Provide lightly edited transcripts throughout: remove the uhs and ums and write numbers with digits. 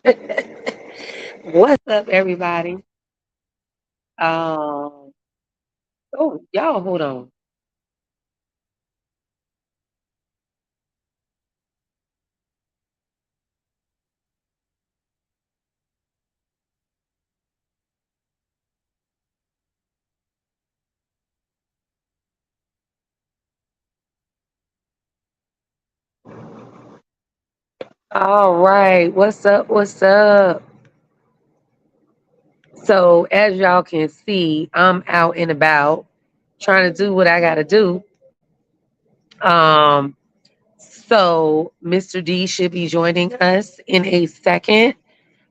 What's up, everybody? Um, oh, y'all, hold on. All right, what's up? What's up? So, as y'all can see, I'm out and about trying to do what I got to do. Um, so Mr. D should be joining us in a second.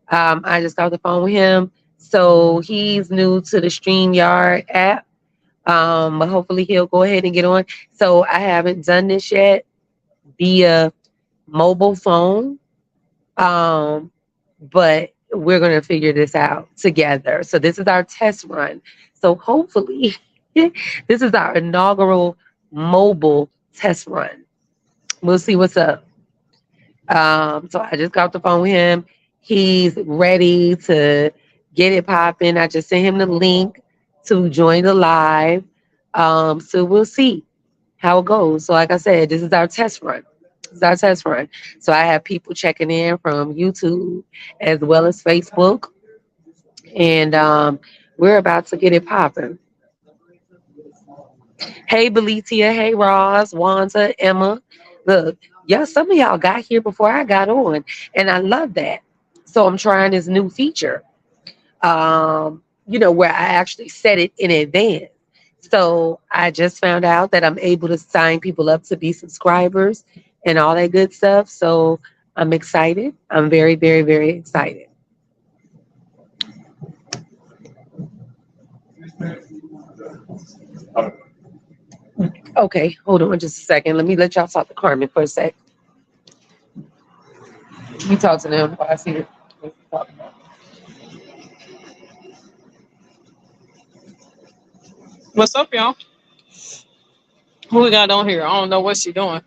I just got off the phone with him. So he's new to the StreamYard app. But hopefully he'll go ahead and get on. So I haven't done this yet via mobile phone. Um, but we're going to figure this out together. So this is our test run. So hopefully this is our inaugural mobile test run. We'll see what's up. So I just got off the phone with him. He's ready to get it popping. I just sent him the link to join the live. So we'll see how it goes. So like I said, this is our test run. This is our test run. So I have people checking in from YouTube as well as Facebook. And we're about to get it popping. Hey, Belitia. Hey, Roz, Wanda, Emma. Look, y'all, some of y'all got here before I got on, and I love that. So I'm trying this new feature, where I actually set it in advance. So I just found out that I'm able to sign people up to be subscribers and all that good stuff. So I'm excited. I'm very, very, very excited. Okay, hold on just a second. Let me let y'all talk to Carmen for a sec. You talk to them while I see it. What's up, y'all? Who we got on here? I don't know what she doing.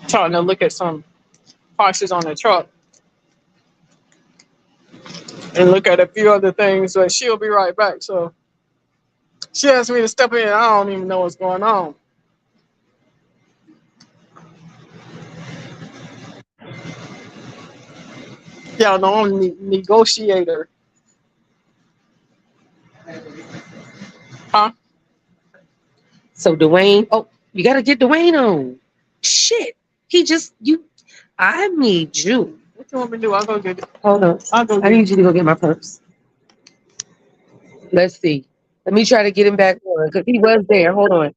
Trying to look at some prices on the truck and look at a few other things, but she'll be right back. So she asked me to step in. I don't even know what's going on. Yeah, the only negotiator. Huh? So Dwayne, oh, you gotta get Dwayne on. Shit. He just you I need you. What you want me to do? I'll go get it. Hold on. I'll go I get it. need you to go get my purse. Let's see. Let me try to get him back on because he was there. Hold on.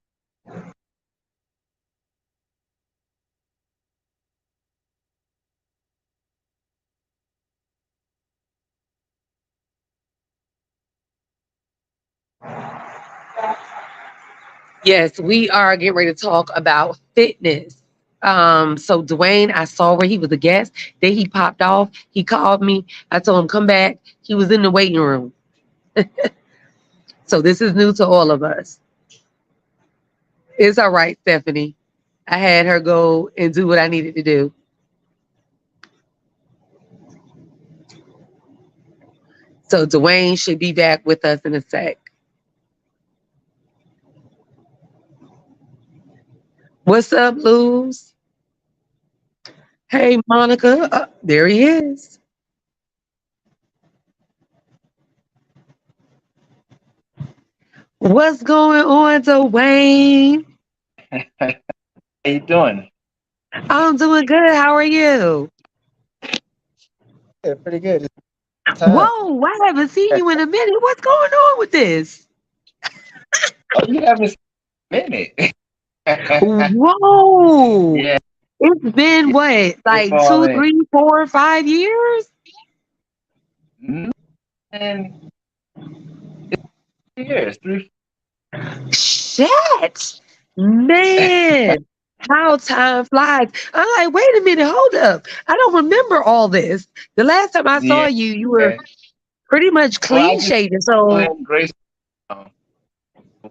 Yes, we are getting ready to talk about fitness. So Dwayne, I saw where he was a guest. Then he popped off. He called me. I told him come back. He was in the waiting room. So this is new to all of us. It's all right, Stephanie. I had her go and do what I needed to do. So Dwayne should be back with us in a sec. What's up, Luz? Hey, Monica. There he is. What's going on, Dwayne? How you doing? I'm doing good. How are you? Yeah, pretty good. Time. Whoa, I haven't seen you in a minute. What's going on with this? Oh, you haven't minute. Whoa. Yeah, It's been yeah, what, you're like two, falling. 3, 4, 5 years? Mm, And 3 years, three. Shit. Man. How time flies. I'm like, wait a minute, hold up. I don't remember all this. The last time I saw Yeah. you, you were pretty much Well, I clean just shaven. So playing Grace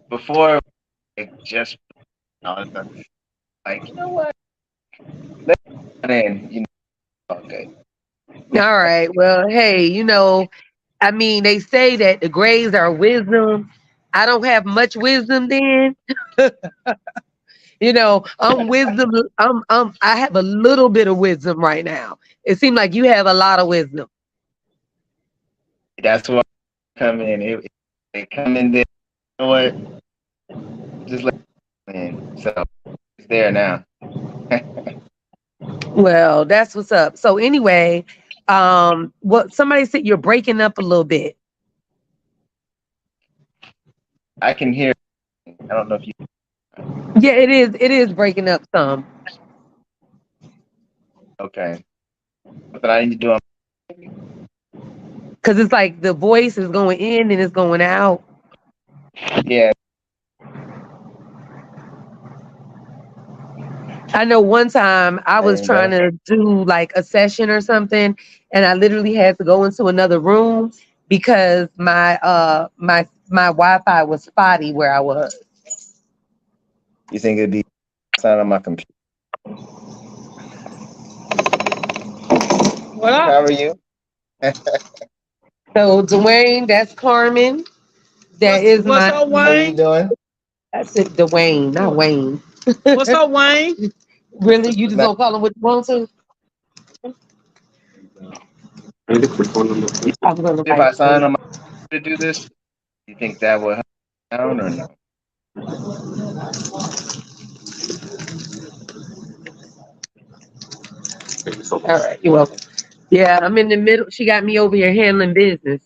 before, like, just I was like, you know what? Then okay. All right. Well, hey, I mean, they say that the grades are wisdom. I don't have much wisdom then. I'm wisdom. I have a little bit of wisdom right now. It seems like you have a lot of wisdom. That's why I come in. They come in there. You know what? Just let it in. So it's there now. Well, that's what's up. So anyway, what somebody said you're breaking up a little bit. I can hear. I don't know if you. Yeah, it is. It is breaking up some Okay. But I need to do. because it's like the voice is going in and it's going out. Yeah. I know one time I was And trying better. to do like a session or something, and I literally had to go into another room because my Wi-Fi was spotty where I was. You think it'd be sign on my computer? What up? How are you? So Dwayne, that's Carmen. That is What's my up, How are you Wayne? doing? that's it, Dwayne, not Wayne. What's up, Wayne? Really, you just Now, gonna call him what you want to? you- I was gonna if write I it for sign you. on my computer to do this, you think that will help down or no? All right, you're welcome. Yeah, I'm in the middle. She got me over here handling business.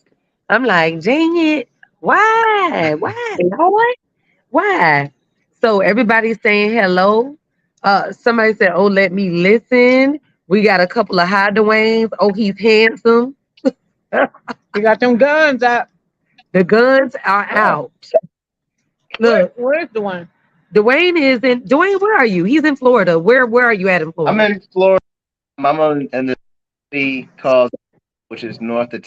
I'm like, dang it, why, Lord, why? So everybody's saying hello. Somebody said, "Oh, let me listen." We got a couple of high Dwaynes. Oh, he's handsome. You got them guns out. The guns are Oh, out. Look, Where's the one? Dwayne is in. Dwayne, where are you? He's in Florida. Where are you at in I'm Florida? in Florida. I'm in the city called, which is north of.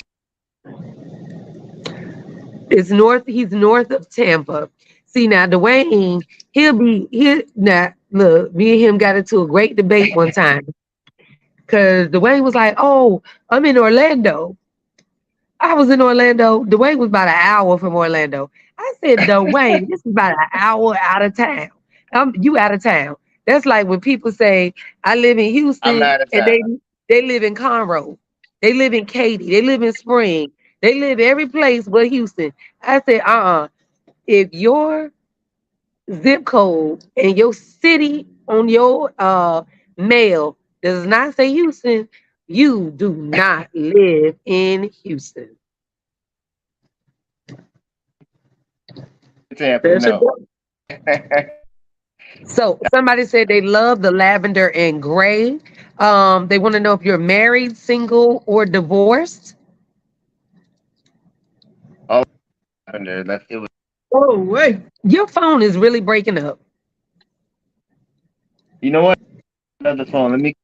It's north. He's north of Tampa. See now, Dwayne, he'll be here. Now, look, me and him got into a great debate one time because Dwayne was like, "Oh, I'm in Orlando." I was in Orlando. Dwayne was about an hour from Orlando. I said, Dwayne, this is about an hour out of town. You out of town. That's like when people say, I live in I'm Houston out of and town. they live in Conroe. They live in Katy. They live in Spring. They live every place but Houston. I said, if your zip code and your city on your mail does not say Houston, you do not live in Houston. Tampa, There's a no. gun. So somebody said they love the lavender and gray. They want to know if you're married, single, or divorced. All happened there. It was. Oh, wait. Your phone is really breaking up. You know what? Another phone. Let me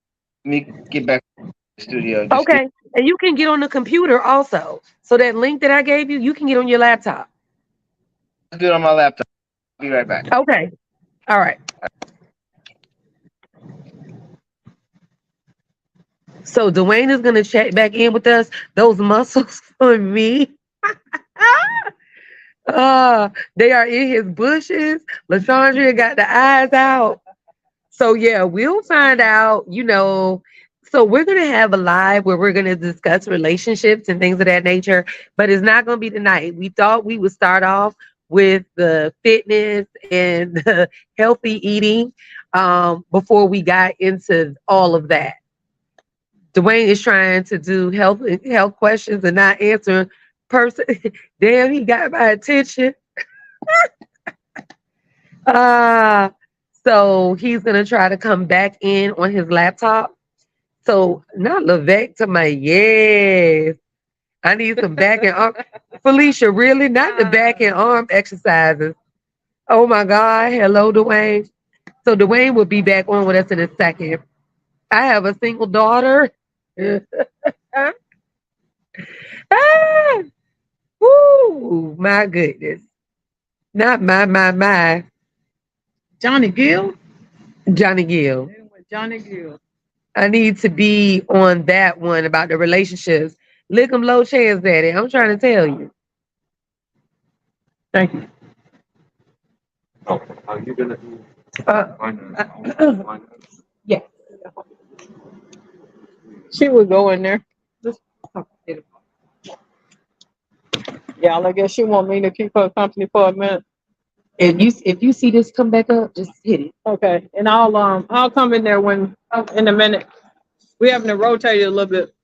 get back to the studio. Just give. Okay. And you can get on the computer also. So that link that I gave you, you can get on your laptop. I'll do it on my laptop. Be right back. Okay. All right. So Dwayne is gonna check back in with us. Those muscles for me. They are in his bushes. Lashandria got the eyes out. So yeah, we'll find out, So we're gonna have a live where we're gonna discuss relationships and things of that nature, but it's not gonna be tonight. We thought we would start off with the fitness and the healthy eating before we got into all of that. Dwayne is trying to do health questions and not answer person. Damn, he got my attention. Uh so he's gonna try to come back in on his laptop. So not Levesque to my yes. I need some back and arm. Felicia, really? Not the back and arm exercises. Oh my God. Hello, Dwayne. So Dwayne will be back on with us in a second. I have a single daughter. Ah, woo, my goodness. Not my. Johnny Gill? Johnny Gill. Johnny Gill. I need to be on that one about the relationships. Lick 'em low chance, daddy. I'm trying to tell you. Thank you. Oh, are you gonna do Uh, one? yeah. She would go in there. Yeah, I guess she want me to keep her company for a minute. If you see this come back up, just hit it. Okay, and I'll come in there when in a minute. We having to rotate it a little bit.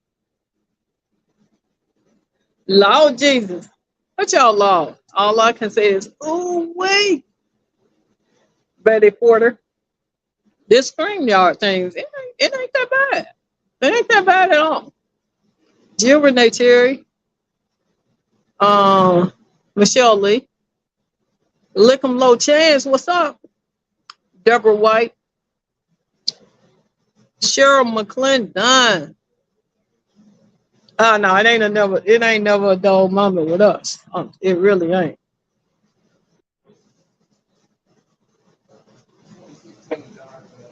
Lord Jesus, what y'all law? All I can say is, oh wait, Betty Porter. This StreamYard things, it ain't that bad. It ain't that bad at all. Jill Renee Terry, Michelle Lee, Lickum Low Chance, what's up? Deborah White, Cheryl McClendon. Oh no, it ain't never a dull moment with us. It really ain't.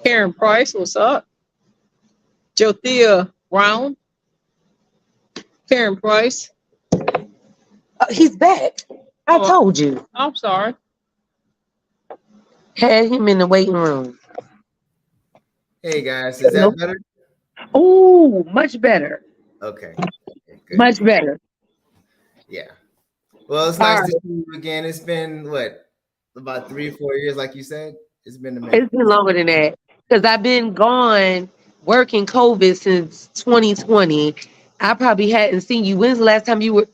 Karen Price, what's up? Jothea Brown, Karen Price. He's back. I Oh, told you. I'm sorry. Had him in the waiting room. Hey guys, is that better? Oh, much better. Okay. Good. Much better. Yeah. Well, it's All nice right. to see you again. It's been what, about 3 or 4 years, like you said. It's been a minute. It's been longer than that because I've been gone working COVID since 2020. I probably hadn't seen you. When's the last time you were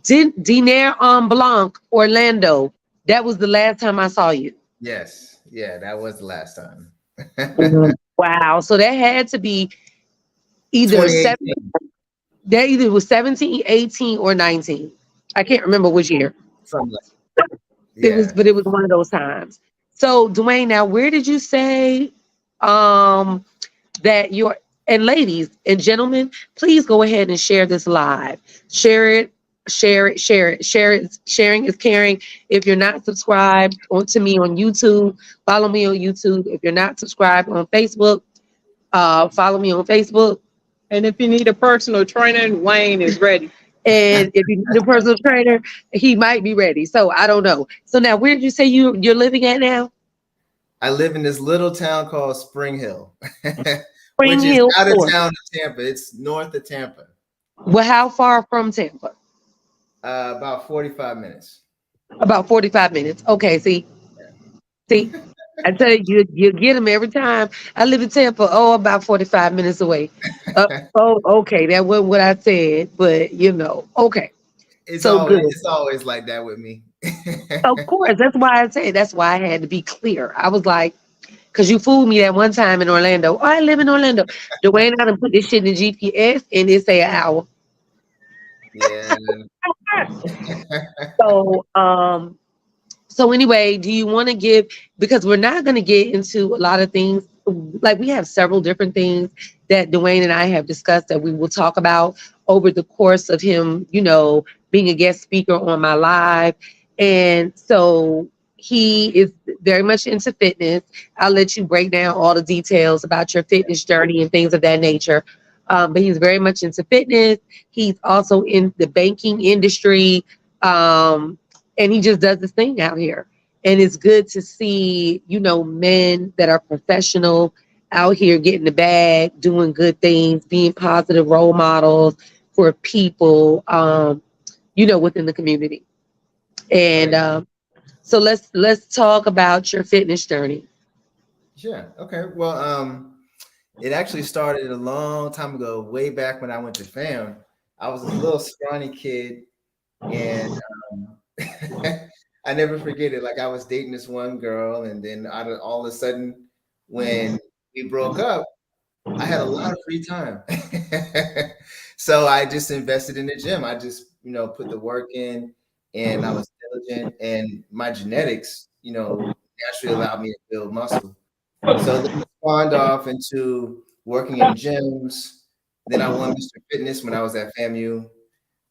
Dinair en Blanc, Orlando? That was the last time I saw you. Yes. Yeah, that was the last time. Wow. So that had to be either 2018. that either was 17, 18, or 19. I can't remember which year. Something like It was, yeah. but it was one of those times. So Dwayne, now where did you say um that your and ladies and gentlemen, please go ahead and share this live. Share it, share it, share it, share it. Sharing is caring. If you're not subscribed to me on YouTube, follow me on YouTube. If you're not subscribed on Facebook, follow me on Facebook. And if you need a personal trainer, Wayne is ready. And if you need a personal trainer, he might be ready. So I don't know. So now, where did you say you're living at now? I live in this little town called Spring Hill, Spring which is Hill, out of Florida. town of Tampa. It's north of Tampa. Well, how far from Tampa? About 45 minutes. About 45 minutes. Okay, see, I tell you, you get them every time. I live in Tampa. Oh, about 45 minutes away. Oh, okay, that wasn't what I said, but okay. So good. It's always like that with me. Of course, that's why I said. That's why I had to be clear. I was like, because you fooled me that one time in Orlando. Oh, I live in Orlando. Dwayne, I done put this shit in the GPS and it say an hour. Yeah. So, so anyway, do you want to give, because we're not going to get into a lot of things. Like we have several different things that Dwayne and I have discussed that we will talk about over the course of him, being a guest speaker on my live. And so he is very much into fitness. I'll let you break down all the details about your fitness journey and things of that nature. But he's very much into fitness. He's also in the banking industry. And he just does this thing out here. And it's good to see, men that are professional out here getting the bag, doing good things, being positive role models for people, within the community. And so let's talk about your fitness journey. Sure. Okay. Well, it actually started a long time ago, way back when I went to FAM. I was a little scrawny kid, and I never forget it. Like I was dating this one girl, and then all of a sudden, when we broke up, I had a lot of free time. So I just invested in the gym. I just, put the work in, and I was diligent, and my genetics, naturally allowed me to build muscle. So then it spawned off into working in gyms. Then I won Mr. Fitness when I was at FAMU.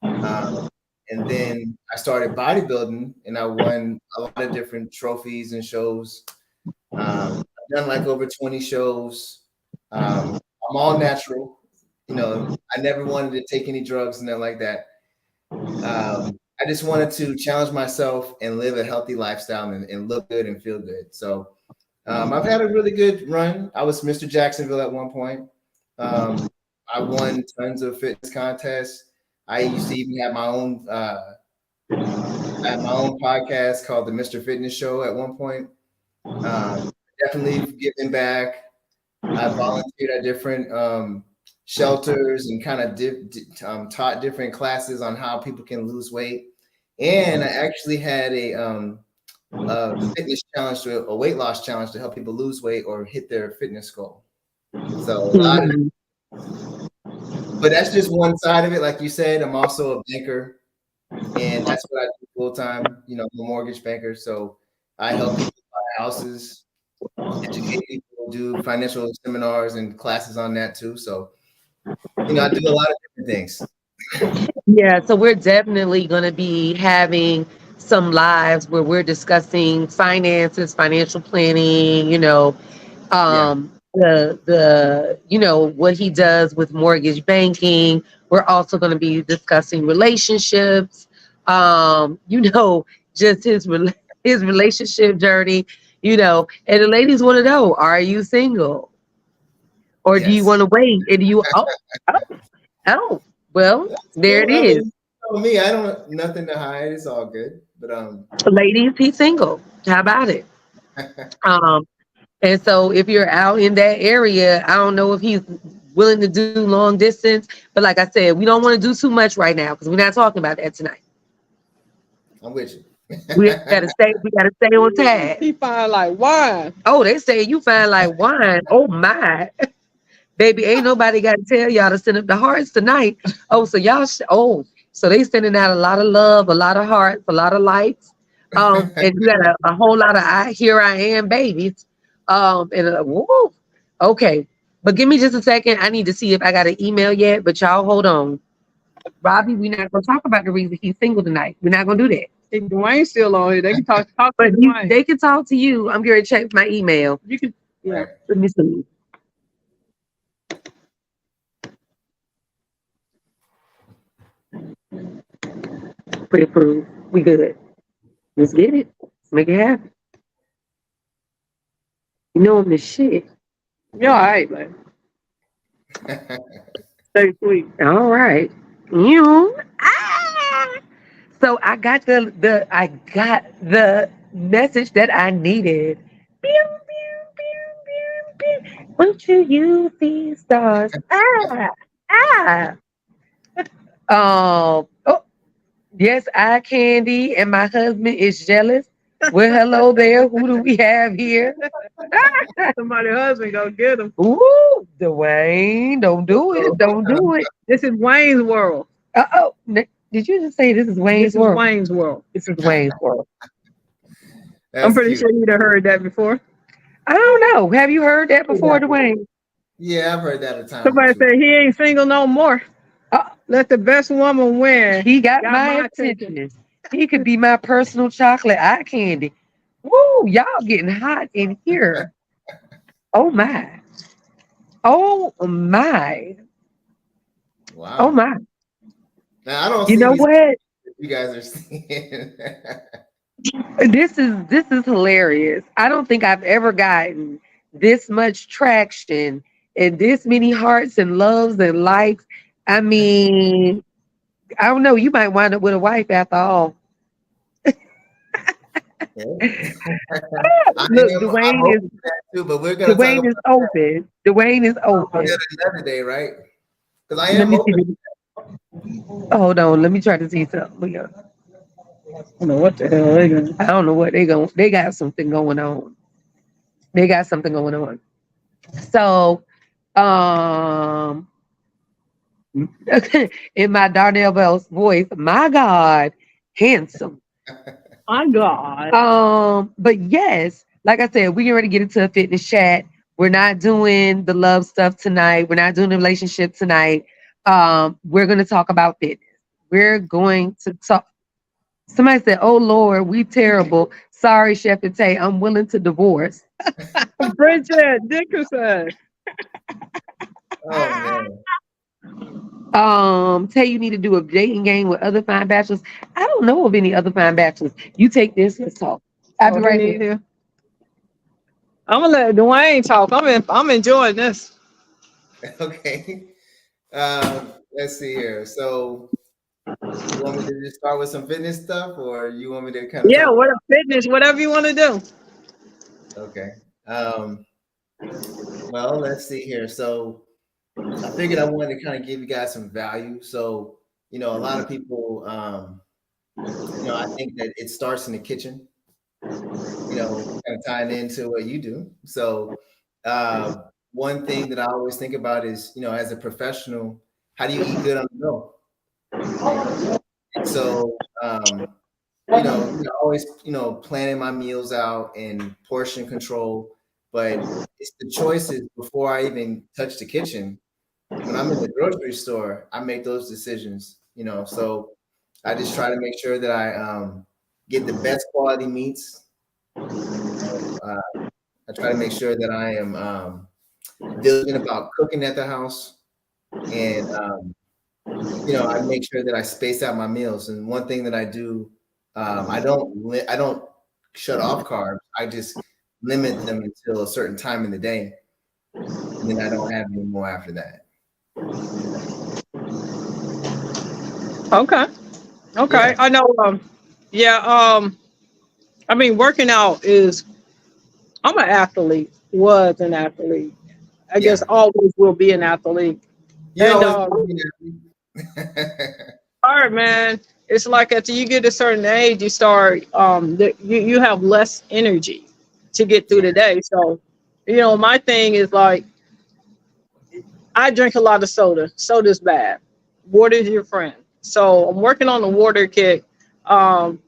And then I started bodybuilding, and I won a lot of different trophies and shows. I've done like over 20 shows. I'm all natural. You know, I never wanted to take any drugs and nothing like that. I just wanted to challenge myself and live a healthy lifestyle and look good and feel good. So I've had a really good run. I was Mr. Jacksonville at one point. I won tons of fitness contests. I used to even have my own podcast called the Mr. Fitness Show at one point. Definitely giving back. I volunteered at different shelters and kind of taught different classes on how people can lose weight. And I actually had a fitness challenge, a weight loss challenge to help people lose weight or hit their fitness goal. So a lot of, but that's just one side of it. Like you said, I'm also a banker, and that's what I do full time. You know, I'm a mortgage banker, so I help people buy houses, educate people, do financial seminars and classes on that too. So, you know, I do a lot of different things. Yeah, so we're definitely going to be having some lives where we're discussing finances, financial planning, Yeah. what he does with mortgage banking. We're also going to be discussing relationships, just his relationship journey, and the ladies want to know, are you single? Or do you Yes. want to wait? And oh, well, That's there it cool. I is. mean, for me, I don't nothing to hide. It's all good. But Ladies, he's single. How about it? Um, and so if you're out in that area, I don't know if he's willing to do long distance. But like I said, we don't want to do too much right now because we're not talking about that tonight. I'm with you. We gotta stay on tag. He fine like wine. Oh, they say you fine like wine. Oh my. Baby, ain't nobody got to tell y'all to send up the hearts tonight. Oh, so so they sending out a lot of love, a lot of hearts, a lot of likes. And you got a whole lot of here I am babies. Woo. Okay. But give me just a second. I need to see if I got an email yet, but y'all hold on. Robbie, we're not gonna talk about the reason he's single tonight. We're not gonna do that. If Dwayne's still on here, they can talk to But Dwayne. they can talk to you. I'm going to check my email. You can, yeah. Let me see. Pre-approved. We good. Let's get it. Let's make it happen. You know I'm the shit. You're all right, man. Stay sweet. All right. You. Ah. So I got the message that I needed. Pew, pew, pew, pew, pew. Won't you use these stars? Ah. Oh, yes, eye candy, and my husband is jealous. Well, hello there. Who do we have here? Somebody's husband go get him. Ooh, Dwayne, don't do it. Don't do it. This is Wayne's world. Uh-oh. Did you just say this is Wayne's This is world? Wayne's world. This is Wayne's world. I'm pretty cute. sure you'd have heard that before. I don't know. Have you heard that before, Dwayne? Yeah, I've heard that a time. Somebody said he ain't single no more. Let the best woman win. He got my attention. He could be my personal chocolate eye candy. Woo, y'all getting hot in here. Oh my. Oh my. Wow. Oh my. Now I don't. You see know these what? You guys are seeing. This is hilarious. I don't think I've ever gotten this much traction and this many hearts and loves and likes. I mean, I don't know. You might wind up with a wife after all. Look, Dwayne is too, but we're gonna Dwayne is open. Dwayne is open. another day, right? Because I Let am me open. see. Hold on. Let me try to see something. I don't know what the hell they gonna. I don't know what they going. They got something going on. They got something going on. So, in my Darnell Bell's voice, my God, handsome. My God. But yes, like I said, we already get into a fitness chat. We're not doing the love stuff tonight. We're not doing the relationship tonight. We're going to talk about fitness. We're going to talk. Somebody said, "Oh Lord, we terrible. Sorry, Chef and Tay, I'm willing to divorce." Bridget Dickerson. Oh man. Tay, you need to do a dating game with other fine bachelors. I don't know of any other fine bachelors. You take this, let's talk. I'll be Oh, he right need back. here. I'm gonna let Dwayne talk. I'm enjoying this. Okay. Let's see here. So you want me to just start with some fitness stuff, or you want me to kind of Yeah, talk what about? a fitness, whatever you want to do. Okay. Um, well, let's see here. So I figured I wanted to kind of give you guys some value. So, a lot of people, I think that it starts in the kitchen, kind of tying into what you do. So, uh, one thing that I always think about is, as a professional, how do you eat good on the go? And so, always, planning my meals out and portion control, but it's the choices before I even touch the kitchen. When I'm in the grocery store, I make those decisions, so I just try to make sure that I get the best quality meats. I try to make sure that I am diligent about cooking at the house, and I make sure that I space out my meals. And one thing that I do, I don't shut off carbs. I just limit them until a certain time in the day, and then I don't have any more after that. Okay. Okay. Yeah, I know. Yeah. I mean, working out is. I'm an athlete. Was an athlete. I guess yeah. always will be an athlete. You And always all right, man. It's like after you get a certain age, you start you have less energy to get through yeah, the day. So, my thing is like I drink a lot of soda. Soda's bad. Water is your friend. So I'm working on the water kick. Um,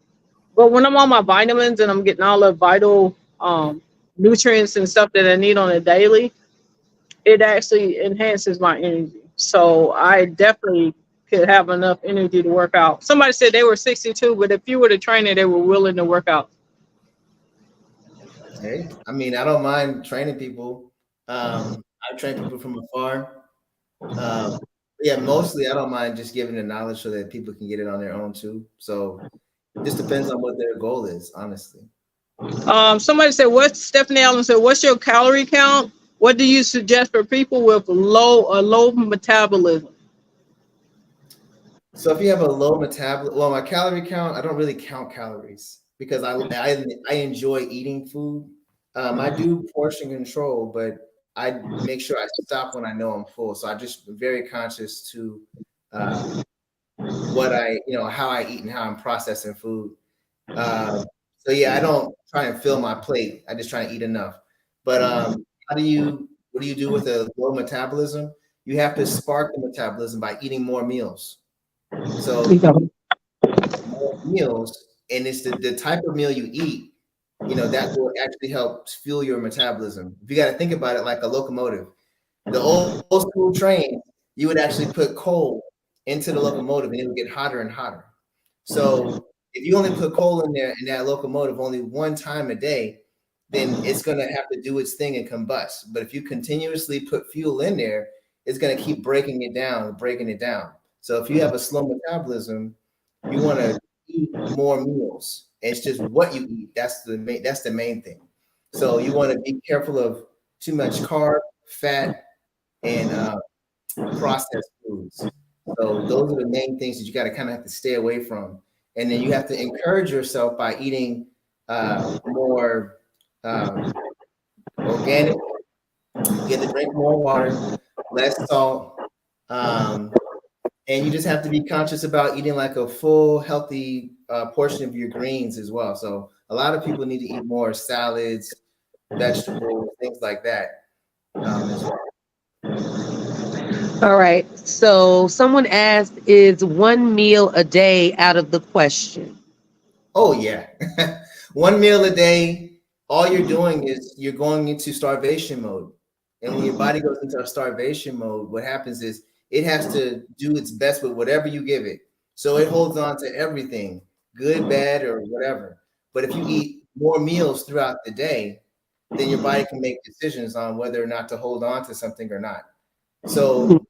but when I'm on my vitamins and I'm getting all the vital nutrients and stuff that I need on a daily, it actually enhances my energy. So I definitely could have enough energy to work out. Somebody said they were 62, but if you were the trainer, they were willing to work out. Hey, I mean, I don't mind training people. I train people from afar. Um, yeah, mostly I don't mind just giving the knowledge so that people can get it on their own too. So just depends on what their goal is, honestly. Somebody said, "What?" Stephanie Allen said, "What's your calorie count? What do you suggest for people with low metabolism?" So if you have a low metabolism, well, my calorie count, I don't really count calories because I enjoy eating food. I do portion control, but I make sure I stop when I know I'm full. So I just very conscious to uh, what how I eat and how I'm processing food. Um, so yeah, I don't try and fill my plate. I just try and eat enough. But what do you do with a low metabolism? You have to spark the metabolism by eating more meals. So more meals, and it's the type of meal you eat, that will actually help fuel your metabolism. If you got to think about it like a locomotive, the old school train, you would actually put coal into the locomotive and it would get hotter and hotter. So if you only put coal in there in that locomotive only one time a day, then it's going to have to do its thing and combust. But if you continuously put fuel in there, it's going to keep breaking it down, breaking it down. So if you have a slow metabolism, you want to eat more meals. And it's just what you eat. That's the main thing. So you want to be careful of too much carb, fat, and processed foods. So those are the main things that you got to kind of have to stay away from. And then you have to encourage yourself by eating more organic. You have to drink more water, less salt, and you just have to be conscious about eating like a full, healthy portion of your greens as well. So a lot of people need to eat more salads, vegetables, things like that as well. All right. So someone asked, is one meal a day out of the question? Oh yeah. One meal a day, all you're doing is you're going into starvation mode. And when your body goes into a starvation mode, what happens is it has to do its best with whatever you give it. So it holds on to everything, good, bad, or whatever. But if you eat more meals throughout the day, then your body can make decisions on whether or not to hold on to something or not. So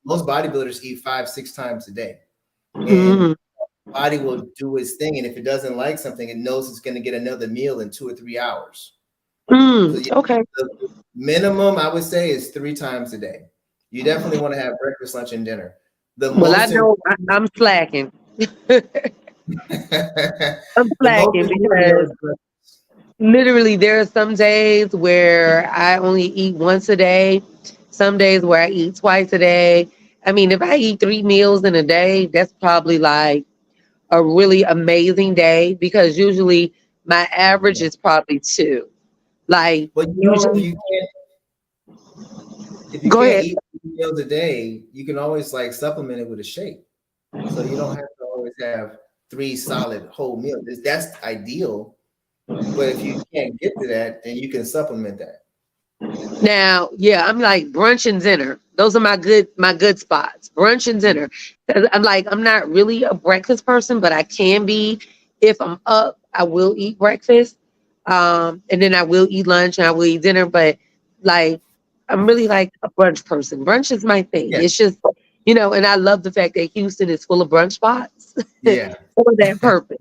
most bodybuilders eat 5-6 times a day, and Mm, body will do its thing. And if it doesn't like something, it knows it's going to get another meal in 2 or 3 hours. So okay. the minimum I would say is 3 times a day. You definitely want to have breakfast, lunch, and dinner. The Well, I most know I'm slacking. I'm the most slacking important meal because is breakfast. literally there are some days where I only eat once a day, some days where I eat twice a day. I mean, if I eat 3 meals in a day, that's probably like a really amazing day because usually my average is probably two. Like But usually, if you go can't ahead. eat 3 meals a day, you can always like supplement it with a shake. So you don't have to always have 3 solid whole meals. That's ideal. But if you can't get to that, then you can supplement that. Now, yeah, I'm like brunch and dinner. Those are my good spots. Brunch and dinner. 'Cause I'm like I'm not really a breakfast person, but I can be. If I'm up, I will eat breakfast. And then I will eat lunch and I will eat dinner. But like I'm really like a brunch person. Brunch is my thing. Yeah. It's just and I love the fact that Houston is full of brunch spots Yeah. for that purpose.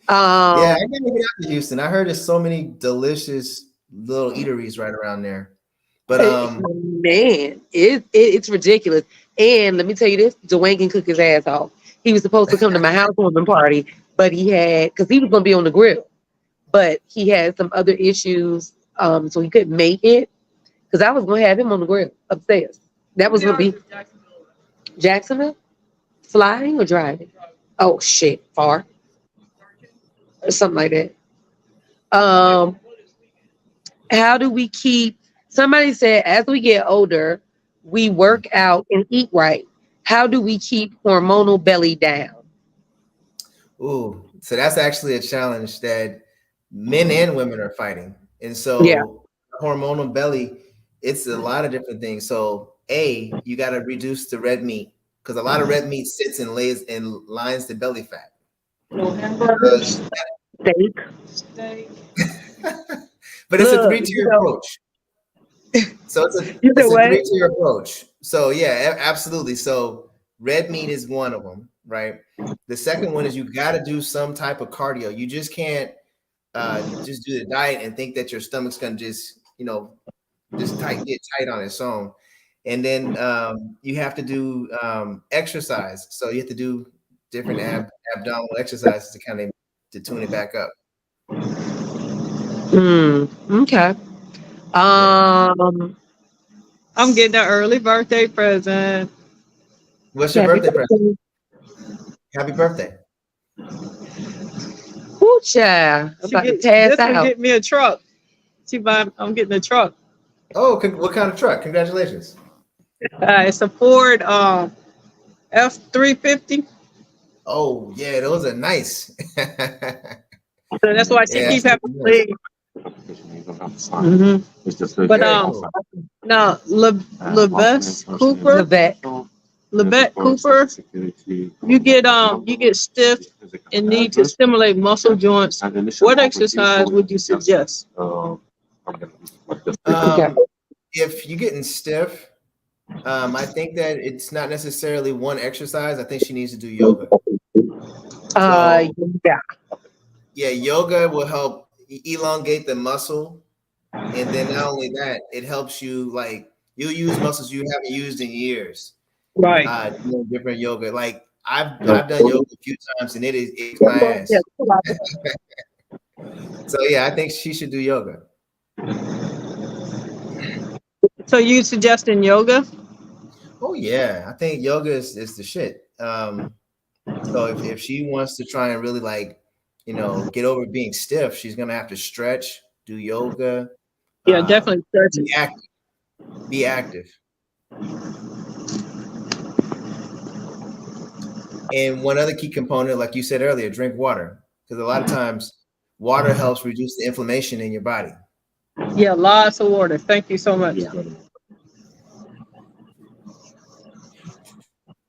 Yeah, I Um, gotta get out to Houston. I heard there's so many delicious little eateries right around there. But Man, it's ridiculous. And let me tell you this, Dwayne can cook his ass off. He was supposed to come to my housewarming party, but because he was gonna be on the grill, but he had some other issues, so he couldn't make it. Because I was gonna have him on the grill upstairs. That was gonna be Jacksonville, flying or driving. Oh shit, far or something like that. Um, how do we keep somebody said as we get older we work out and eat right, how do we keep hormonal belly down? ooh, so that's actually a challenge that men and women are fighting. And Yeah. so hormonal belly, it's a lot of different things. So you got to reduce the red meat because a lot of red meat sits and lays and lines the belly fat. No Uh, hamburgers, Steak. steak. but it's a Look, 3-tier approach. So you know it's a what? 3-tier approach. So yeah, absolutely. So red meat is one of them, right? The second one is you got to do some type of cardio. You just can't just do the diet and think that your stomach's gonna just get tight on its own. And then you have to do exercise. So you have to do different abdominal exercises to kind of to tune it back up. Okay. Yeah. um I'm getting an early birthday present. What's your Happy birthday present? birthday. Happy birthday. Ooh, child. I'm about to pass This one out. get me a truck. I'm getting a truck. Oh, what kind of truck? Congratulations. It's a Ford F-350. Oh, yeah, those are nice. So that's why she Yeah. keep having to leave. Mhm. It's just But Very cool. no, LeVest Cooper, Levette. Levette Cooper, you get stiff and need to stimulate muscle joints. What exercise would you suggest? Okay. If you're getting stiff, I think that it's not necessarily one exercise. I think she needs to do yoga. uh So yeah. yeah, yoga will help elongate the muscle, and then not only that, it helps you like you'll use muscles you haven't used in years. Right. Doing different yoga. Like I've done yoga a few times, and it's my ass. So yeah, I think she should do yoga. So you suggesting yoga? Oh yeah, I think yoga is the shit. So if she wants to try and really like, get over being stiff, she's gonna have to stretch, do yoga, Yeah, definitely stretching. be active, be active. And one other key component, like you said earlier, drink water. Because a lot of times water helps reduce the inflammation in your body. Yeah, lots of water. Thank you so much.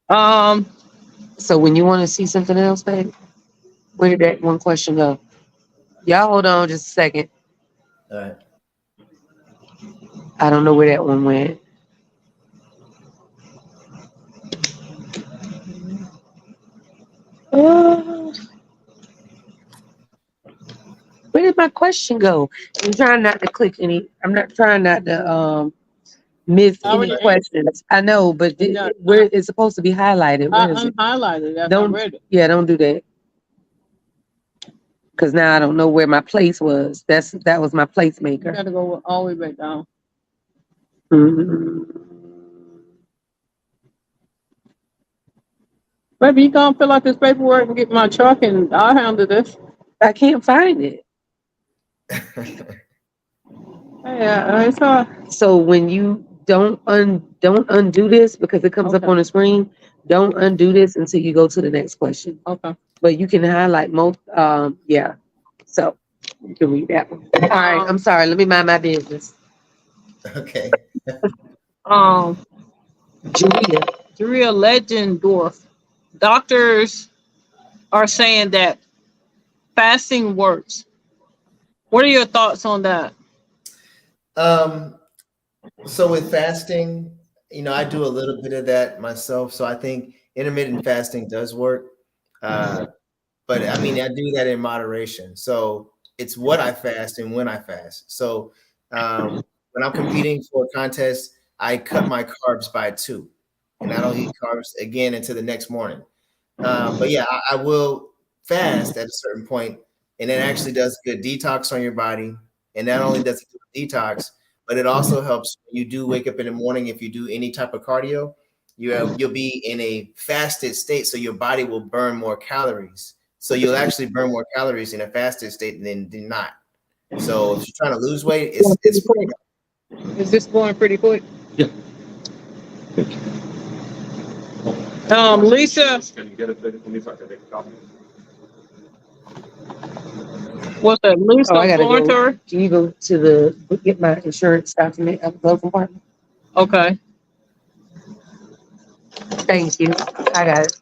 Um, So when you want to see something else, babe, where did that one question go? Y'all hold on just a second. All right. I don't know where that one went. Uh, where did my question go? I'm trying not to click any. I'm not trying not to miss I any already questions. I know, but Yeah, where it's supposed to be highlighted. I Where is it? unhighlighted after I Don't. read it. Yeah, don't do that. Because now I don't know where my place was. That was my You placemaker. got to go all the way back down. Mhm. Baby, you gonna fill out this paperwork and get my truck, and I'll handle this. I can't find it. Yeah, it's all So when you don't undo this because it comes up okay. on the screen. Don't undo this until you go to the next question. Okay. But you can highlight most. Yeah. So you can read that one. All right. I'm sorry. Let me mind my business. Okay. Um, Julia. Julia Legendorf. Doctors are saying that fasting works. What are your thoughts on that? Um, so with fasting, I do a little bit of that myself. So I think intermittent fasting does work. But I mean, I do that in moderation. So it's what I fast and when I fast. So when I'm competing for a contest, I cut my carbs by 2, and I don't eat carbs again until the next morning. But yeah, I will fast at a certain point, and it actually does good detox on your body. And not only does it do a detox, but it also helps when you do wake up in the morning. If you do any type of cardio, you'll be in a fasted state, so your body will burn more calories. So you'll actually burn more calories in a fasted state than not. So if you're trying to lose weight, it's pretty. Is this going pretty quick? Yeah. Lisa, Can you get it? Let me start to make a copy. what's that? Oh, I Lisa gotta go. Florenter? Can you go to the get my insurance document at the glove compartment? Okay. Thank you. I got it.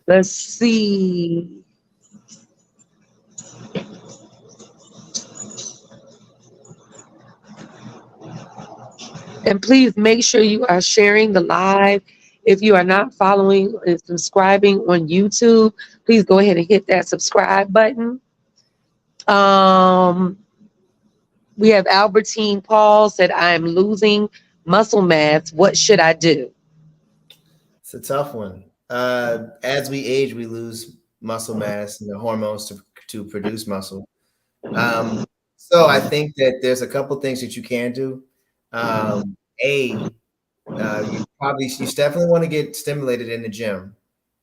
Let's see. And please make sure you are sharing the live. If you are not following and subscribing on YouTube, please go ahead and hit that subscribe button. Um, we have Albertine Paul said, I'm losing muscle mass. What should I do? It's a tough one. As we age, we lose muscle mass and the hormones to produce muscle. So I think that there's a couple things that you can do. A, you definitely want to get stimulated in the gym.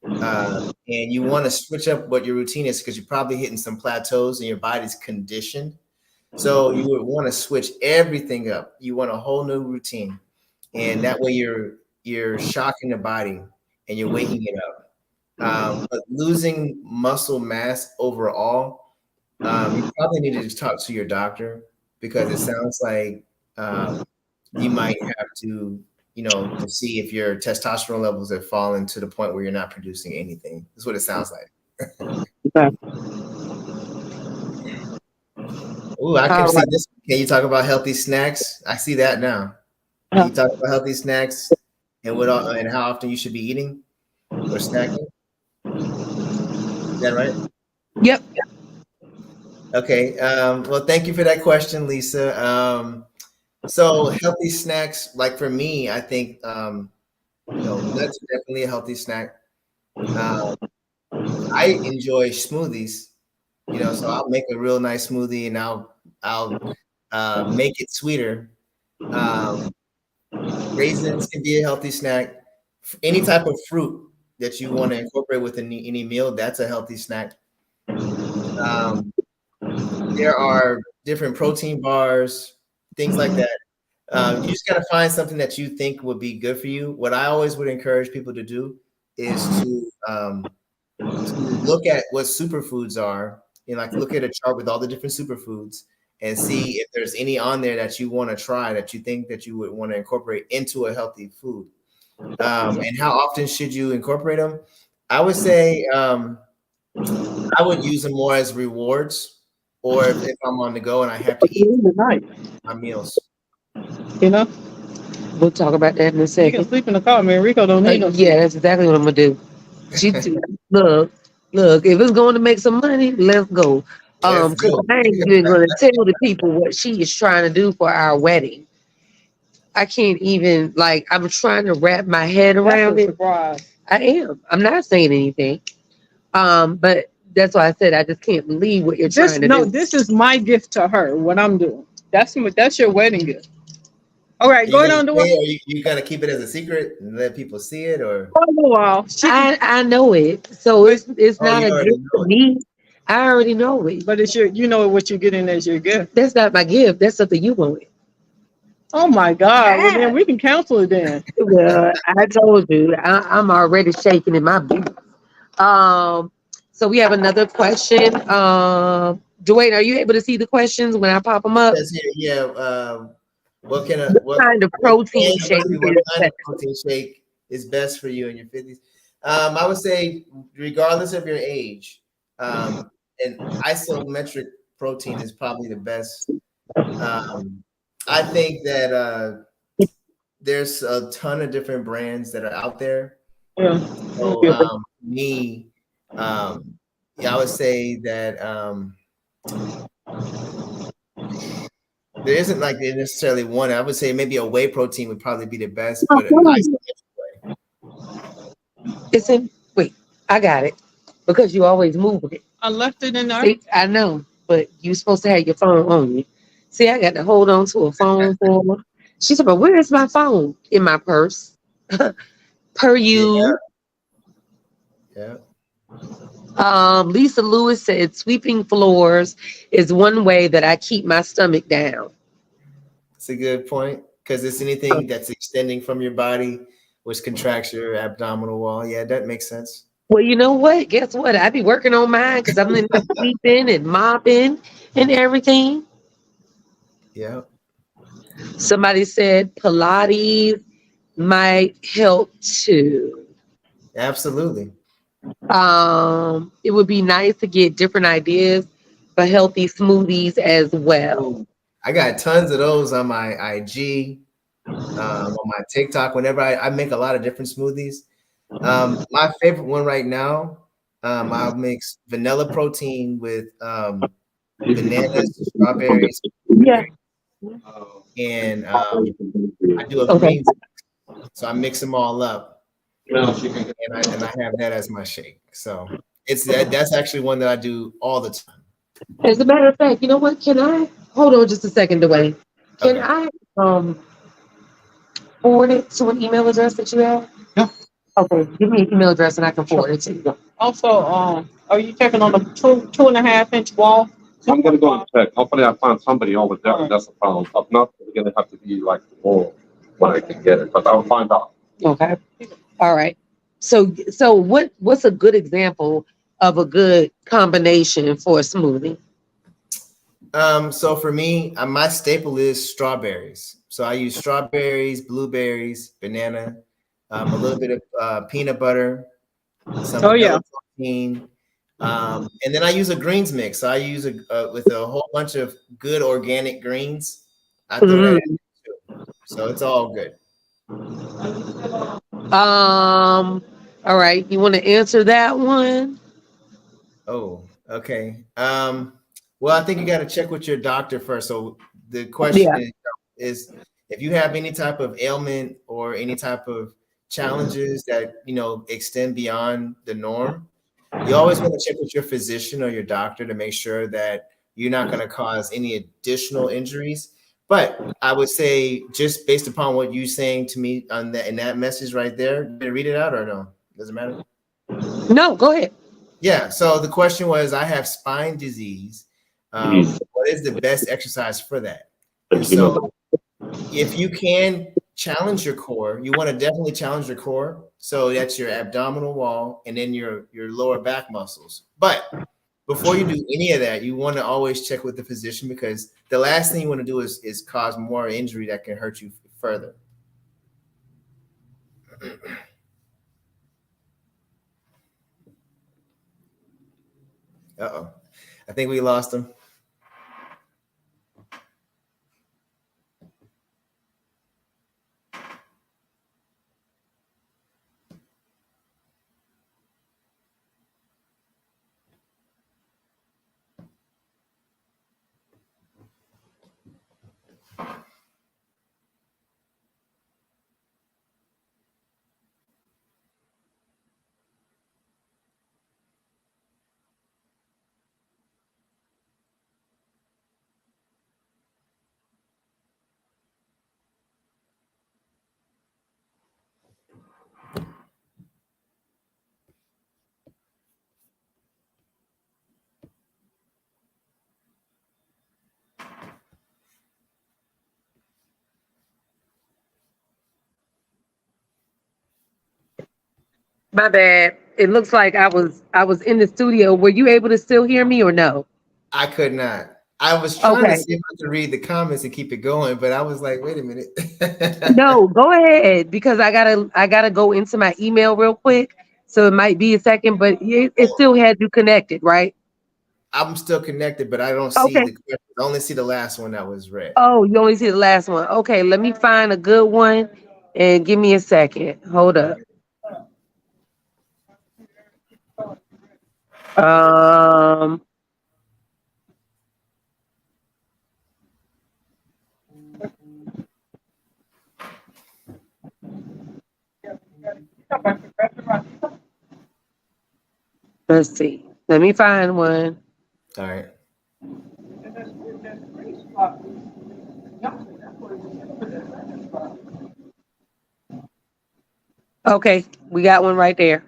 And you want to switch up what your routine is because you're probably hitting some plateaus and your body's conditioned. So you would want to switch everything up. You want a whole new routine, and that way you're shocking the body and you're waking it up. But losing muscle mass overall, you probably need to just talk to your doctor because it sounds like you might have to see if your testosterone levels have fallen to the point where you're not producing anything. That's what it sounds like. Okay. Oh, I can All see right. this. Can you talk about healthy snacks? I see that now. Can you talk about healthy snacks and and how often you should be eating or snacking? Is that right? Yep. Okay. Well, thank you for that question, Lisa. So healthy snacks, like for me, I think nuts are definitely a healthy snack. Um, I enjoy smoothies, so I'll make a real nice smoothie and I'll make it sweeter. Um, Raisins can be a healthy snack. Any type of fruit that you want to incorporate with any meal, that's a healthy snack. Um, there are different protein bars, things like that. You just got to find something that you think would be good for you. What I always would encourage people to do is to look at what superfoods are, like look at a chart with all the different superfoods and see if there's any on there that you want to try that you think that you would want to incorporate into a healthy food. And how often should you incorporate them? I would say I would use them more as rewards or if I'm on the go and I have to eat Tonight, my meals. you know, We'll talk about that in a you can second. sleep in the car, man. Rico don't need no sleep. Yeah, that's exactly what I'm gonna do. She look, look. If it's going to make some money, let's go. Let's Because go. I ain't even gonna tell the people what she is trying to do for our wedding. I can't even like. I'm trying to wrap my head That's around a it. surprise. I am. I'm not saying anything. But that's why I said I just can't believe what you're This trying to no, do. this is my gift to her. What I'm doing. That's your wedding gift. All right, Are you go ahead gonna on the say, way. or you gonna keep it as a secret and let people see it, or For a while. I know it, so But, it's oh, not you a already gift to know it? me. I already know it. but it's your, you know what you're getting as your gift. That's not my gift. That's something you wanted. Oh my God. Well, then we can cancel it then. Well, I told you, I'm already shaking in my boots. Um, so we have another question. Dwayne, are you able to see the questions when I pop them up? Says here, yeah. What can What what kind of what protein can shake you what is kind of best? protein shake is best for you in your 50s? I would say, regardless of your age, an isometric protein is probably the best. I think that there's a ton of different brands that are out there. Yeah. So me, yeah, I would say that there isn't like necessarily one. I would say maybe a whey protein would probably be the best, but an isometric whey. It's in. Wait, I got it because you always move it. I left it in there. See, I know, but you're supposed to have your phone on you. See, I got to hold on to a phone for her. She said, "But where is my phone? In my purse." Per Yeah, you. yeah. Lisa Lewis said, "Sweeping floors is one way that I keep my stomach down." It's a good point because it's anything that's extending from your body, which contracts your abdominal wall. Yeah, that makes sense. Well, you know what? Guess what? I be working on mine because I'm in there sweeping and mopping and everything. Yeah, Somebody said Pilates might help too. absolutely. It would be nice to get different ideas for healthy smoothies as well. Ooh, I got tons of those on my IG, on my TikTok. Whenever I make a lot of different smoothies. My favorite one right now, I'll mix vanilla protein with bananas, strawberries, Yeah. and I do a Okay. greens. So I mix them all up, and I have that as my shake. So that's actually one that I do all the time. As a matter of fact, you know what? Can I hold on just a second, Dwayne? Can Okay. I forward it to an email address that you have? Yeah. Okay, give me an email address and I can forward it to you. Also, are you checking on the 2.5 inch wall? I'm gonna go and check. Hopefully, I find somebody over there. That's the problem. If not, we're gonna have to be like more when I can get it. But I'll find out. Okay. All right. So what's a good example of a good combination for a smoothie? So for me, my staple is strawberries. So I use strawberries, blueberries, banana, a little bit of peanut butter, some Oh yeah. vanilla protein, and then I use a greens mix. So I use with a whole bunch of good organic greens. I throw that in Mhm. too. So it's all good. All right. You want to answer that one? Oh, okay. Well, I think you got to check with your doctor first. So the question Yeah. is if you have any type of ailment or any type of challenges that extend beyond the norm, you always want to check with your physician or your doctor to make sure that you're not going to cause any additional injuries. But I would say, just based upon what you're saying to me on that in that message right there, did I read it out or no? Doesn't matter. No, go ahead. Yeah. So the question was, I have spine disease. What is the best exercise for that? And You know, so, if you can challenge your core, you want to definitely challenge your core. So that's your abdominal wall and then your lower back muscles. But before you do any of that, you want to always check with the physician because the last thing you want to do is cause more injury that can hurt you further. Uh-oh. I think we lost him. My bad. It looks like I was in the studio. Were you able to still hear me or no? I could not. I was trying to Okay. see if I could read the comments and keep it going, but I was like, wait a minute. No, go ahead because I gotta go into my email real quick. So it might be a second, but it Oh, still had you connected, right? I'm still connected, but I don't see Okay. the question. I only see the last one that was read. Oh, you only see the last one. Okay, let me find a good one and give me a second. Hold up. Okay. Um, let's see. Let me find one. All right. Okay, we got one right there.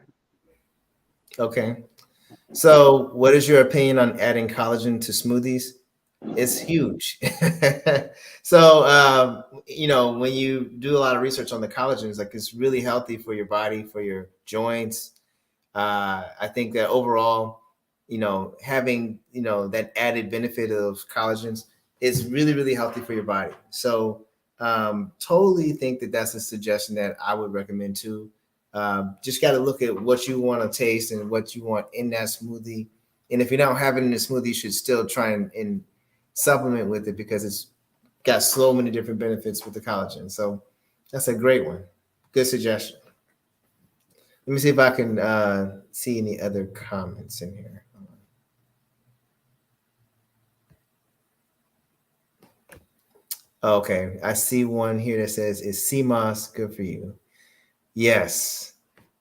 Okay. So, what is your opinion on adding collagen to smoothies? It's huge. So, when you do a lot of research on the collagens, like it's really healthy for your body, for your joints. I think that overall, having that added benefit of collagens is really, really healthy for your body. So, totally think that that's a suggestion that I would recommend too. Just got to look at what you want to taste and what you want in that smoothie. And if you don't have it in the smoothie, you should still try and supplement with it because it's got so many different benefits with the collagen. So that's a great one. Good suggestion. Let me see if I can see any other comments in here. Okay, I see one here that says, "Is CMOS good for you?" Yes,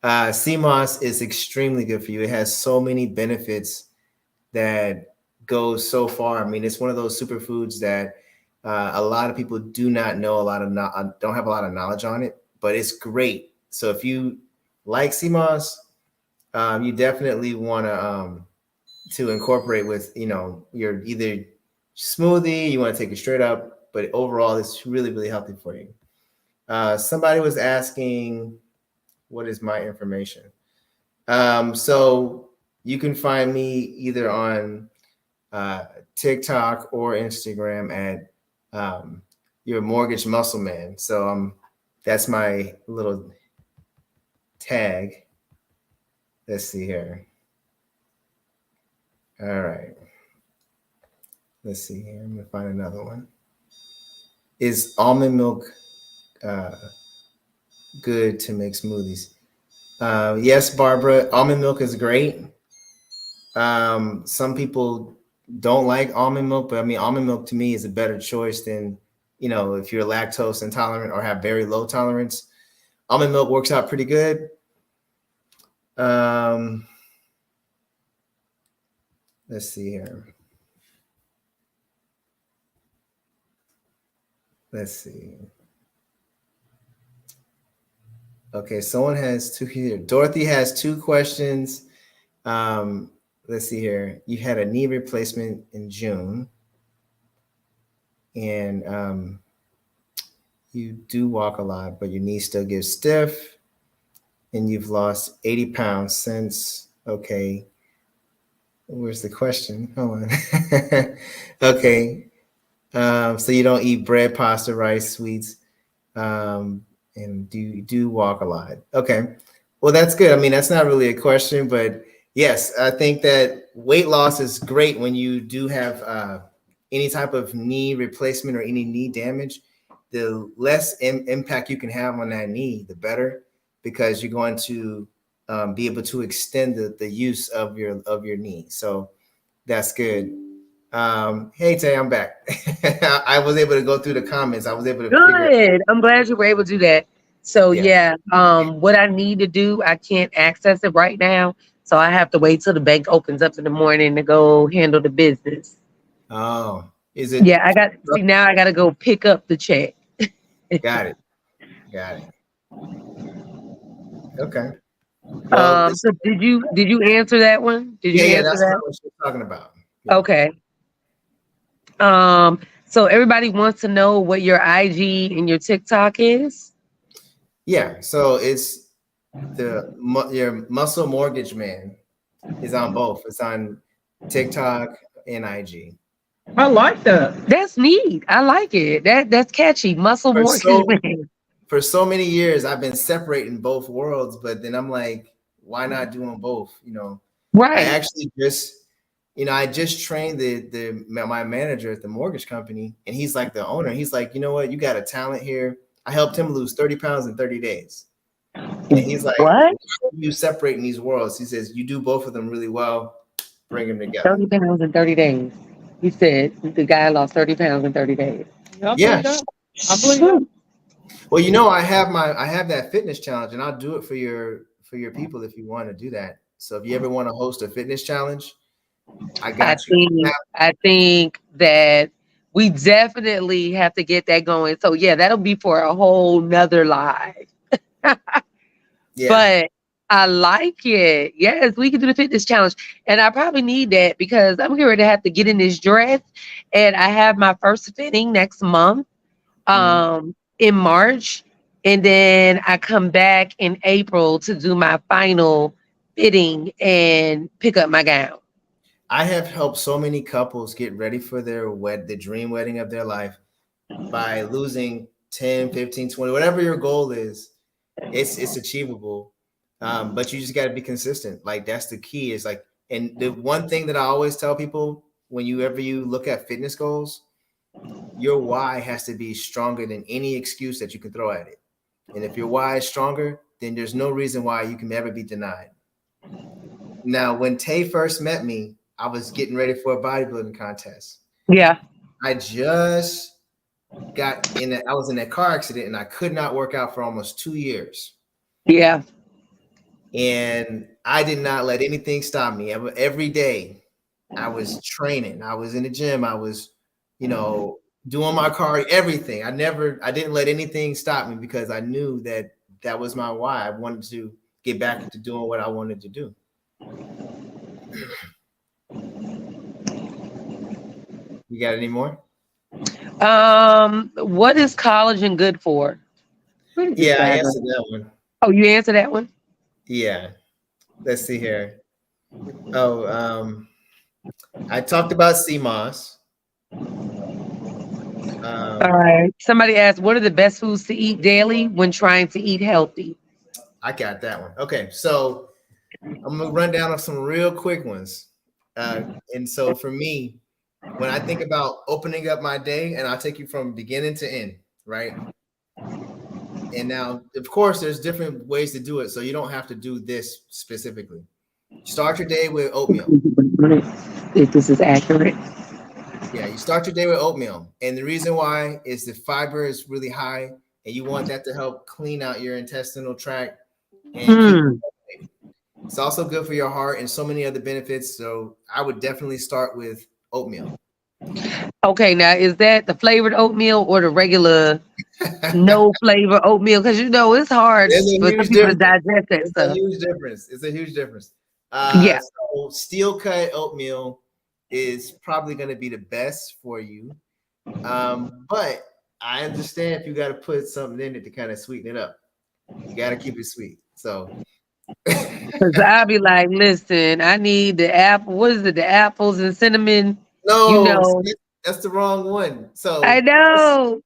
CMOS is extremely good for you. It has so many benefits that goes so far. I mean, it's one of those superfoods that a lot of people do not know don't have a lot of knowledge on it, but it's great. So if you like CMOS, you definitely want to incorporate with your either smoothie, you want to take it straight up, but overall, it's really really healthy for you. Somebody was asking, what is my information? So you can find me either on TikTok or Instagram at your mortgage muscle man. So that's my little tag. Let's see here. All right. Let's see here. I'm gonna find another one. Is almond milk uh, good to make smoothies? Yes, Barbara. Almond milk is great. Some people don't like almond milk, but I mean, almond milk to me is a better choice than, if you're lactose intolerant or have very low tolerance. Almond milk works out pretty good. Um, let's see here. Let's see. Okay, someone has two here. Dorothy has two questions. Um, let's see here. You had a knee replacement in June, and you do walk a lot, but your knee still gets stiff, and you've lost 80 pounds since. Okay, where's the question? Hold on. Okay, so you don't eat bread, pasta, rice, sweets, and do walk a lot. Okay, well that's good. I mean, that's not really a question, but yes, I think that weight loss is great when you do have any type of knee replacement or any knee damage. The less impact you can have on that knee, the better, because you're going to be able to extend the use of your knee. So that's good. Hey Tay, I'm back. I was able to go through the comments. I was able to figure out. Good. I'm glad you were able to do that. So Yeah. yeah, what I need to do, I can't access it right now. So I have to wait till the bank opens up in the morning to go handle the business. Oh, is Yeah, it? now I gotta go pick up the check. Got it. Got it. Okay. Well, this. So did you answer that one? Did Yeah, you yeah. answer That's that? not what she's talking about. Yeah. Okay. So everybody wants to know what your IG and your TikTok is. Yeah. So it's Your Muscle Mortgage Man is on both. It's on TikTok and IG. I like that. That's neat. I like it. That's catchy. Muscle For mortgage so man. for so many years, I've been separating both worlds, but then I'm like, why not do them both? I Right. actually I just trained my manager at the mortgage company, and he's like the owner. He's like, you know what? You got a talent here. I helped him lose 30 pounds in 30 days. And he's like, What? you separating these worlds. He says, you do both of them really well. Bring them together. 30 pounds in 30 days. He said the guy lost 30 pounds in 30 days. I Yeah. believe that. I believe that. Well, I have that fitness challenge, and I'll do it for your people if you want to do that. So if you ever want to host a fitness challenge, I got you. I think that we definitely have to get that going. So yeah, that'll be for a whole nother live. Yeah. But I like it. Yes, we can do the fitness challenge. And I probably need that because I'm getting ready to have to get in this dress. And I have my first fitting next month, in March. And then I come back in April to do my final fitting and pick up my gown. I have helped so many couples get ready for the dream wedding of their life by losing 10, 15, 20, whatever your goal is. It's achievable. But you just got to be consistent. Like that's the key is like, and the one thing that I always tell people when you look at fitness goals, your why has to be stronger than any excuse that you can throw at it. And if your why is stronger, then there's no reason why you can ever be denied. Now, when Tay first met me, I was getting ready for a bodybuilding contest. Yeah. I just I was in a car accident and I could not work out for almost 2 years. Yeah. And I did not let anything stop me. Every day I was training. I was in the gym. I was, doing my cardio, everything. I didn't let anything stop me because I knew that was my why. I wanted to get back into doing what I wanted to do. You got any more? What is collagen good for? Yeah, I answered that one. Oh, you answered that one? Yeah. Let's see here. Oh, I talked about CMOS. All right. Somebody asked, what are the best foods to eat daily when trying to eat healthy? I got that one. Okay, so I'm gonna run down on some real quick ones. And so for me, when I think about opening up my day, and I'll take you from beginning to end, right? And now, of course, there's different ways to do it, so you don't have to do this specifically. Start your day with oatmeal. If this is accurate. Yeah, you start your day with oatmeal. And the reason why is the fiber is really high, and you want that to help clean out your intestinal tract. And it's also good for your heart and so many other benefits. So I would definitely start with oatmeal. Okay, now is that the flavored oatmeal or the regular no flavor oatmeal? Because it's hard for some people to digest that stuff. It's a huge difference. Yeah. So steel cut oatmeal is probably going to be the best for you. But I understand if you got to put something in it to kind of sweeten it up. You got to keep it sweet. So because I'll be like, listen, I need the apple. What is it? The apples and cinnamon. No, that's the wrong one. So I know.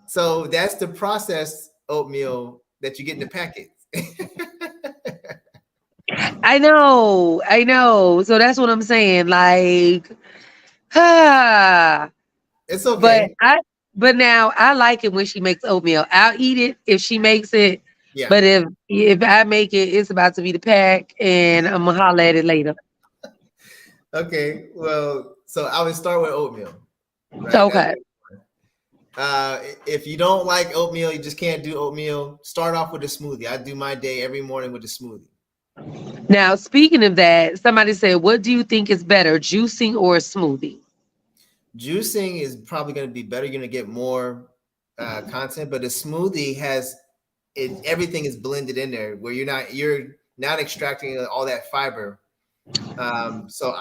So that's the processed oatmeal that you get in the packets. I know. So that's what I'm saying. Like, it's okay. But now I like it when she makes oatmeal. I'll eat it if she makes it. Yeah. But if I make it, it's about to be the pack, and I'm gonna holler at it later. Okay. Well, so I would start with oatmeal. Right? Okay. If you don't like oatmeal, you just can't do oatmeal. Start off with a smoothie. I do my day every morning with a smoothie. Now, speaking of that, somebody said, what do you think is better, juicing or a smoothie? Juicing is probably going to be better. You're going to get more content, but a smoothie everything is blended in there where you're not extracting all that fiber. So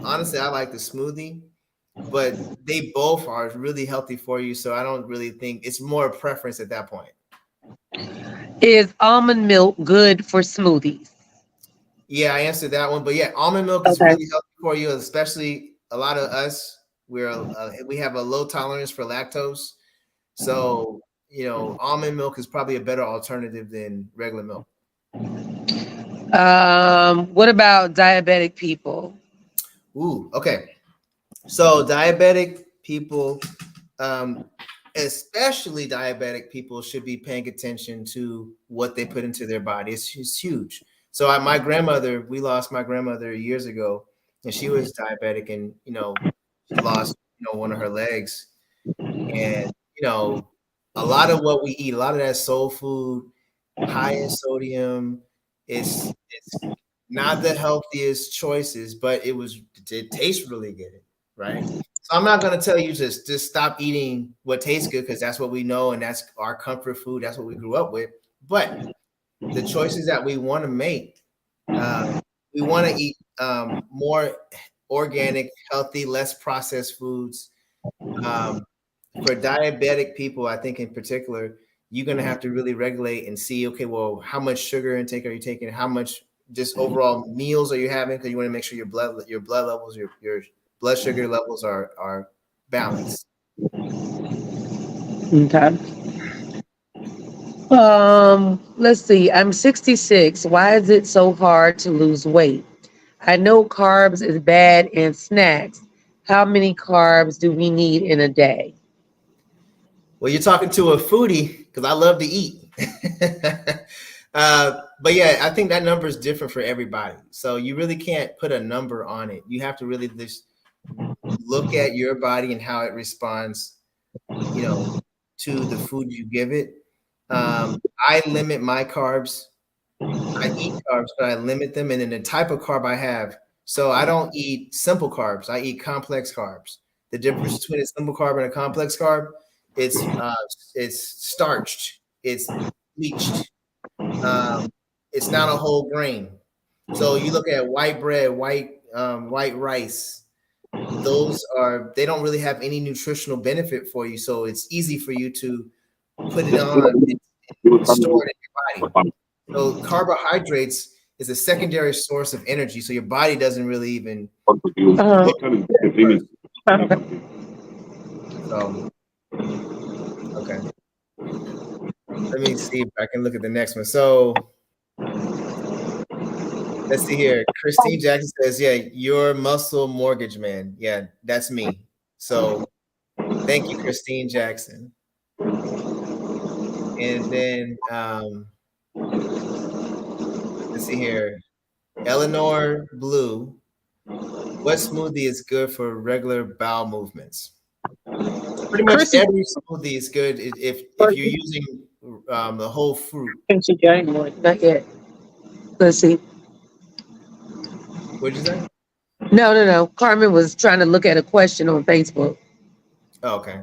honestly, I like the smoothie, but they both are really healthy for you. So I don't really think it's more a preference at that point. Is almond milk good for smoothies? Yeah, I answered that one. But yeah, almond milk is Okay. really healthy for you, especially a lot of us. We have a low tolerance for lactose, so almond milk is probably a better alternative than regular milk. What about diabetic people? Ooh, okay. So diabetic people, um, especially diabetic people, should be paying attention to what they put into their body. It's huge. So my grandmother, we lost my grandmother years ago, and she was diabetic, and she lost one of her legs, and a lot of what we eat, a lot of that soul food, high in sodium, it's not the healthiest choices, but it tastes really good, right? So I'm not going to tell you just stop eating what tastes good, because that's what we know and that's our comfort food. That's what we grew up with. But the choices that we want to make, we want to eat more organic, healthy, less processed foods. Um, for diabetic people, I think in particular, you're going to have to really regulate and see, okay, well, how much sugar intake are you taking? How much just overall meals are you having? Because you want to make sure your blood levels, your blood sugar levels are balanced. Okay. Let's see. I'm 66. Why is it so hard to lose weight? I know carbs is bad and snacks. How many carbs do we need in a day? Well, you're talking to a foodie because I love to eat. But yeah, I think that number is different for everybody. So you really can't put a number on it. You have to really just look at your body and how it responds, to the food you give it. I limit my carbs. I eat carbs, but I limit them, and then the type of carb I have. So I don't eat simple carbs. I eat complex carbs. The difference between a simple carb and a complex carb, it's starched, it's bleached, it's not a whole grain. So you look at white bread, white rice. They don't really have any nutritional benefit for you. So it's easy for you to put it on and store it in your body. So carbohydrates is a secondary source of energy. So your body doesn't really even Uh-huh. look at it first. So okay. Let me see if I can look at the next one. So let's see here. Christine Jackson says, yeah, your muscle mortgage man. Yeah, that's me. So thank you, Christine Jackson. And then let's see here. Eleanor Blue, what smoothie is good for regular bowel movements? Pretty much Chrissy, every smoothie is good if you're using the whole fruit. can she gain one? Not yet. Let's see. What'd you say? No, no, no. Carmen was trying to look at a question on Facebook. Oh, okay.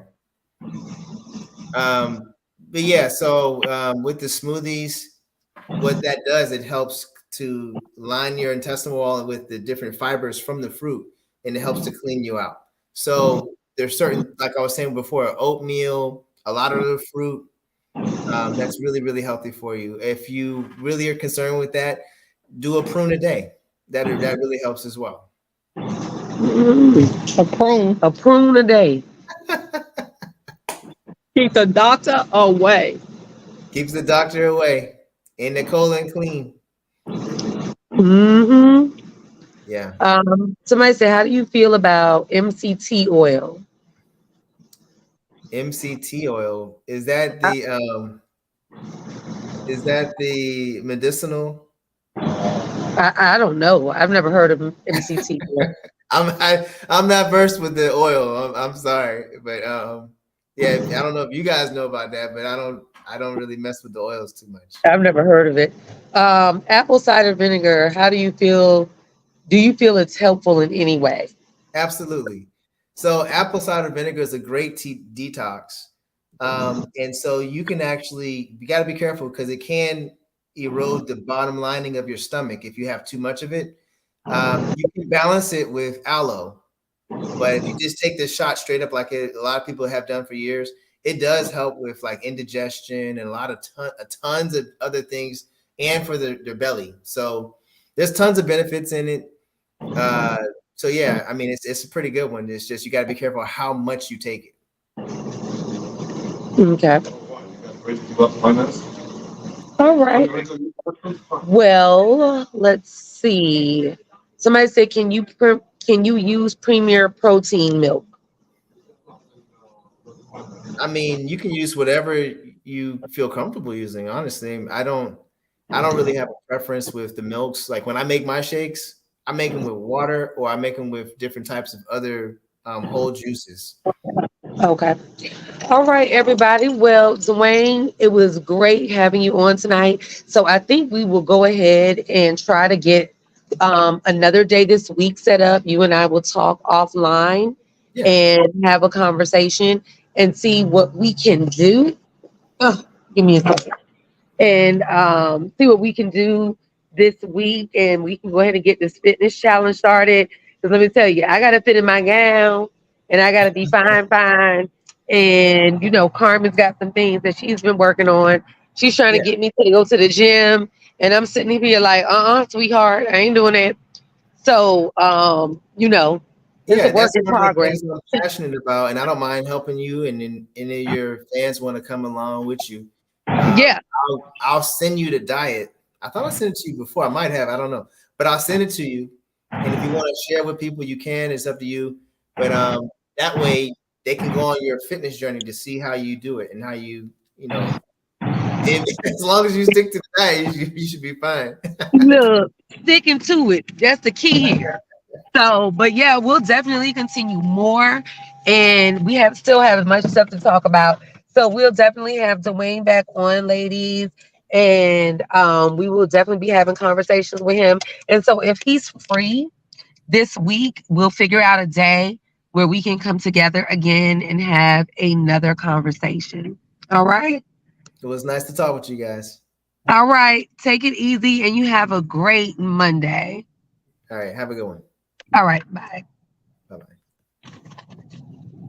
But yeah, so with the smoothies, what that does, it helps to line your intestinal wall with the different fibers from the fruit, and it helps to clean you out. So there's certain, like I was saying before, oatmeal, a lot of the fruit, that's really, really healthy for you. If you really are concerned with that, do a prune a day. That really helps as well. A prune. A prune a day. Keep the doctor away. Keeps the doctor away. And Nicole and clean. Mm-hmm. Yeah. Somebody said, how do you feel about MCT oil? MCT oil. Is that the medicinal? I don't know. I've never heard of MCT oil. I'm not versed with the oil. I'm sorry, but yeah, I don't know if you guys know about that, but I don't really mess with the oils too much. I've never heard of it. Apple cider vinegar, how do you feel? Do you feel it's helpful in any way? Absolutely. So apple cider vinegar is a great detox. And so you got to be careful because it can erode the bottom lining of your stomach if you have too much of it. You can balance it with aloe, but if you just take this shot straight up like a lot of people have done for years, it does help with like indigestion and a lot of tons of other things, and for their belly. So there's tons of benefits in it. So yeah, I mean, it's a pretty good one. It's just you got to be careful how much you take it. Okay. All right. Well, let's see. Somebody said, can you use Premier Protein milk? I mean, you can use whatever you feel comfortable using. Honestly, I don't really have a preference with the milks. Like when I make my shakes, I make them with water, or I make them with different types of other whole juices. Okay. All right, everybody. Well, Dwayne, it was great having you on tonight. So I think we will go ahead and try to get another day this week set up. You and I will talk offline and have a conversation and see what we can do. Oh, give me a second. And see what we can do this week. And we can go ahead and get this fitness challenge started. Because let me tell you, I got to fit in my gown and I got to be fine. And, Carmen's got some things that she's been working on. She's trying to get me to go to the gym. And I'm sitting here like, sweetheart, I ain't doing that. So, it's a work in progress. I'm passionate about, and I don't mind helping you. And then any of your fans want to come along with you. I'll send you the diet. I thought I sent it to you before. I might have. I don't know. But I'll send it to you. And if you want to share with people, you can. It's up to you. But that way they can go on your fitness journey to see how you do it and how you as long as you stick to the diet, you should be fine. Look, sticking to it. That's the key here. So, but yeah, we'll definitely continue more. And we still have as much stuff to talk about. So we'll definitely have Dwayne back on, ladies. And we will definitely be having conversations with him. And so if he's free this week, we'll figure out a day where we can come together again and have another conversation. All right. It was nice to talk with you guys. All right. Take it easy and you have a great Monday. All right. Have a good one. All right. Bye. Bye-bye.